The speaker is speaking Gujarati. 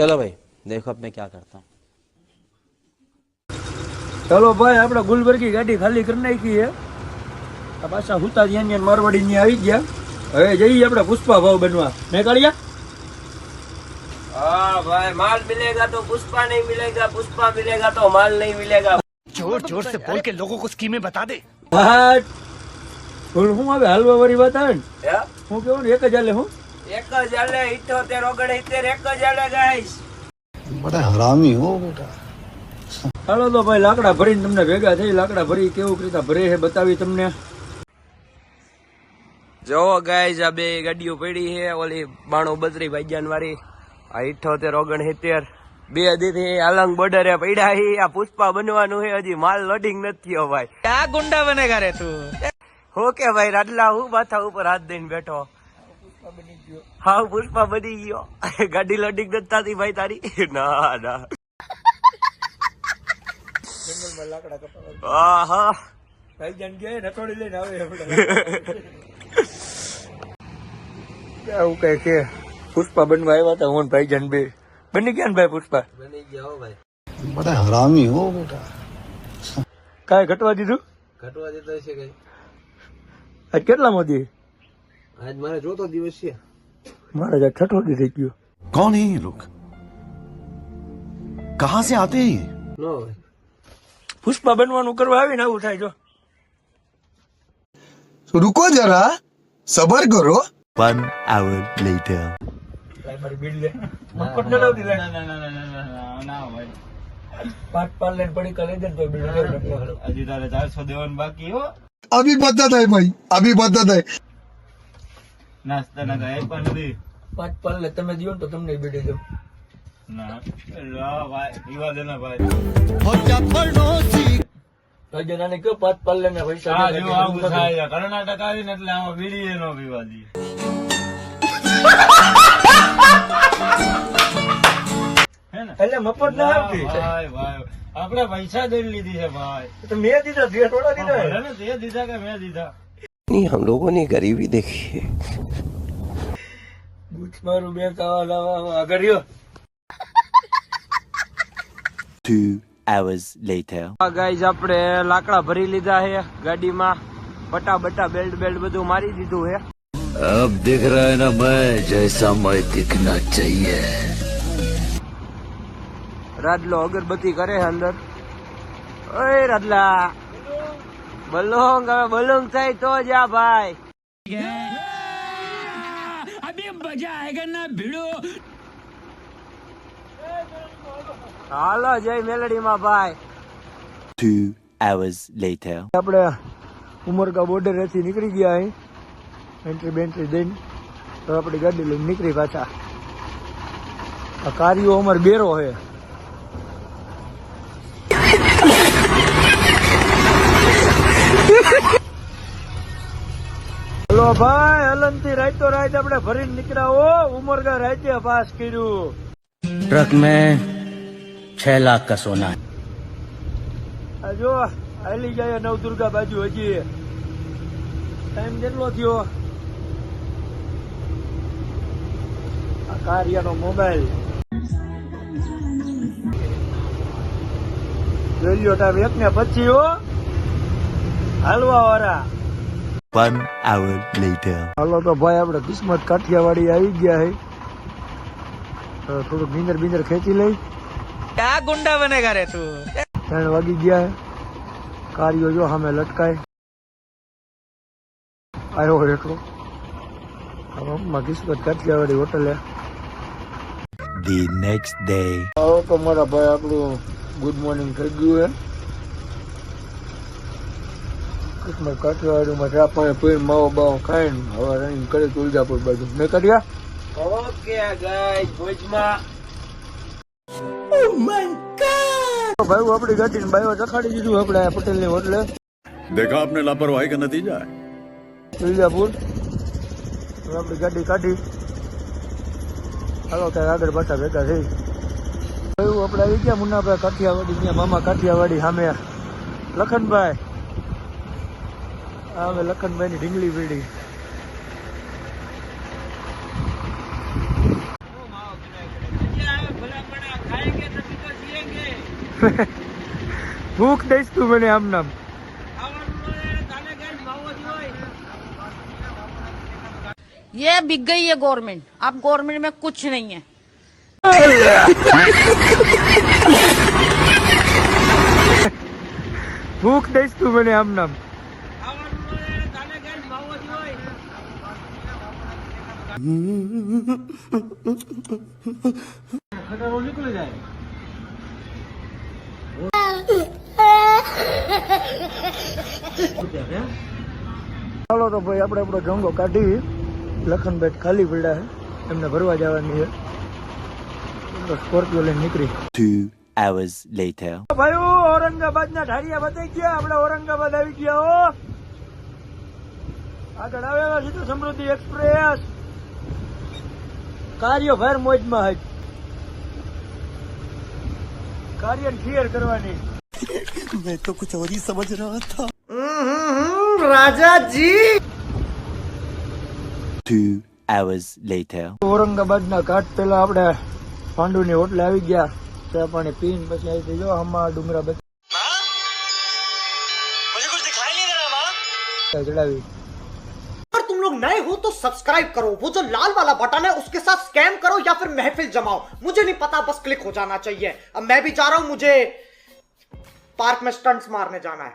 चलो भाई देखो अब मैं क्या करता हूँ। चलो भाई આપણે ગુલબર્ગી ગાડી ખાલી કરી નાખી છે આ પાછા હુતા જ્યાં મારવાડી ની આવી ગયા હવે જઈએ આપણે પુષ્પા ભાવ બનવા ને કાળિયા हाँ भाई माल मिलेगा तो पुष्पा नहीं मिलेगा, पुष्पा मिलेगा तो माल नहीं मिलेगा। जोर जोर से बोल के लोगों को स्कीमें बता दे। હું હવે હાલવા વાળી વાત આવે ને क्या? હું કેવું ને એક જ હાલે હું एक जाले 78 79 एक जाले गाइस। बड़ा हरामी हो बेटा। હાલો તો ભાઈ લાકડા ભરીને તમને ભેગા થઈ લાકડા ભરી કેવું રીતે ભરે છે બતાવી તમને જો ગાઈસ આ બે ગાડીઓ પડી છે ઓલી 92 32 ભાઈજાન વાળી આ 78 69 બે દીથી આલંગ બોર્ડરે પડ્યા છે આ પુષ્પા બનવાનું છે હજી માલ લોડિંગ નથી થયો ભાઈ क्या गुंडा बनेगा रे तू? ઓકે ભાઈ રાડલા હું માથા ઉપર હાથ દઈને બેઠો હા પુષ્પા બની ગયો ગાડી લોડિંગ નથી થતી ભાઈ તારી ના ના જંગલમાં લાકડા કપાવા હા હા ભાઈ જાન ગયા નટોડી લઈને આવે આપણે આવું કઈ કે પુષ્પા બનવા આવ્યા હતા હું ભાઈજાન બે બની ગયા ને ભાઈ પુષ્પા બની ગયા હો ભાઈ बड़ा हरामी हो बेटा। કાંઈ ઘટવા દીધું ઘટવા દેતો છે કઈ આજ કેટલા મોદી આજ મારે ચોથો દિવસ છે મારે આજ છઠ્ઠો દી થઈ ગયો कौन है ये लोग? कहां से आते हैं ये? નો ભાઈ પુષ્પા બનવાનું કરવા આવીને આવું થાય જો रुको जरा सबर करो। 1 hour later. મારી બીડ લે મફત ન લાવતી લે ના ભાઈ પાટ પાલ લઈને પડી કલે દે તો બીડ હજી તારે 400 દેવાનું બાકી હો अभी बदत है भाई, अभी बदत है। નાસ્તા ના ગાય પણ નથી પાટ પાલ લે તમે દિયો તો તમને બીડી દો ના લા ભાઈ ઈવા દેના ભાઈ જનાને કયો પાટ પાલ લે ને પૈસા હા જો આવું થાય કર્ણાટક આવીને એટલે આમાં બીડી નો પીવા દી એટલે મફત ના આવતી ભાઈ ભાઈ આપણે પૈસા દઈ લીધી છે ભાઈ તો મેં દીધા તે થોડા દીધા ને તે દીધા કે મેં દીધા नहीं हम लोगों ने गरीबी देखी है બૂચ મારું બે કાવા લાવા આગળ રહ્યો 2 hours later. ગાઈઝ આપણે લાકડા ભરી લીધા છે ગાડીમાં બટા બટા બેલ્ટ બેલ્ટ બધું મારી દીધું છે अब दिख रहा है ना मैं जैसा मैं दिखना चाहिए। રાડલો અગરબત્તી કરે છે અંદર ઓય રાડલા બલોંગ હવે બલોંગ થાય તો જા ભાઈ अभी मजा आएगा ना भिड़ो। હાલો જય મેલડીમાં ભાઈ 2 hours later. આપણે ઉમરકા બોર્ડર થી નીકળી ગયા અહીં એન્ટ્રી બેન્ટ્રી દઈને તો આપણી ગાડી લઈને નીકળી પાછા આ કાર્યો અમાર બેરો છે હલો ભાઈ હલનથી રાતો રાત આપણે ભરીને નીકળ્યા હો ઉમરકા રાતે પાસ કર્યું ट्रक में 6 लाख का सोना। આ જો હાલી જાય નવદુર્ગા બાજુ હજી ટાઈમ કેટલો થયો આ કાર્યનો મોબાઈલ જોઈ લ્યો ટાઈમ 1:25 હો હાલવા વાળા 1 hour later. હાલો તો ભાઈ આપણે કિસ્મત કાઠિયાવાડી આવી ગયા છે થોડુંક નીંદર બીંદર ખેંચી લઈ क्या गुंडा बनेगा रे तू? 3 વાગી ગયા છે કાર્યો જો સામે લટકાય આવ્યો એટલો હવે કિસ્મત કાઠિયાવાડી હોટલે The next day. આવો તો મારા ભાઈ આપણું ગુડ મોર્નિંગ થઈ ગયું છે કિસ્મત કાઠિયાવાડીમાં ચા પાણી પીને માવો બાવો ખાઈને હવે રનિંગ કરી તુલજાપુર બાજુ મેં કર્યા ઓકે ગાઈસ ભુજમાં ભાઈ આપણી ગાડીને બાયો ચખાડી દીધું આપણે પટેલની હોટલે देखा आपने लापरवाही का नतीजा है। તુલજાપુર આપણી ગાડી કાઢી હાલો ત્યારે આગળ પાછા ભેગા થઈ આપણે આવી ગયા મુન્નાભાઈ કાઠિયાવાડી ત્યાં મામા કાઠિયાવાડી સામે લખનભાઈ હવે લખનભાઈ ની ઢીંગલી પીડી ભૂખ દઈશ તું મને આમ નામ. ये बिक गई है गवर्नमेंट. अब गवर्नमेंट में कुछ नहीं है. ભૂખ દઈશ તું મને આમ નામ. ચાલો તો ભાઈ આપણે આપણો જંગો કાઢી. લખનભાઈ ખાલી પડ્યા છે, એમને ભરવા જવાની છે. સ્કોર્પિયો લઈને નીકળી. 2 hours later. ભાઈઓ ઔરંગાબાદ ના ઢારિયા બતાઈ ગયા. આપણે ઔરંગાબાદ આવી ગયા હો. આગળ આવેલા છે તો સમૃદ્ધિ એક્સપ્રેસ. કાર્ય ભર મોજમાં હજ. કાર્ય ક્લિયર કરવાની. मैं तो कुछ और ही समझ रहा था. રાજા જી. 2 hours later. ઔરંગાબાદ ના ઘાટ પેલા આપણે પાંડુ ની હોટલે આવી ગયા. ચા પાણી પીને પછી આવી જો આમાં ડુંગરા બતાવી ચડાવી. अगर तुम लोग नए हो तो सब्सक्राइब करो, वो जो लाल वाला बटन है उसके साथ स्कैम करो या फिर महफिल जमाओ, मुझे नहीं पता, बस क्लिक हो जाना चाहिए. अब मैं भी जा रहा हूं, मुझे पार्क में स्टंट्स मारने जाना है.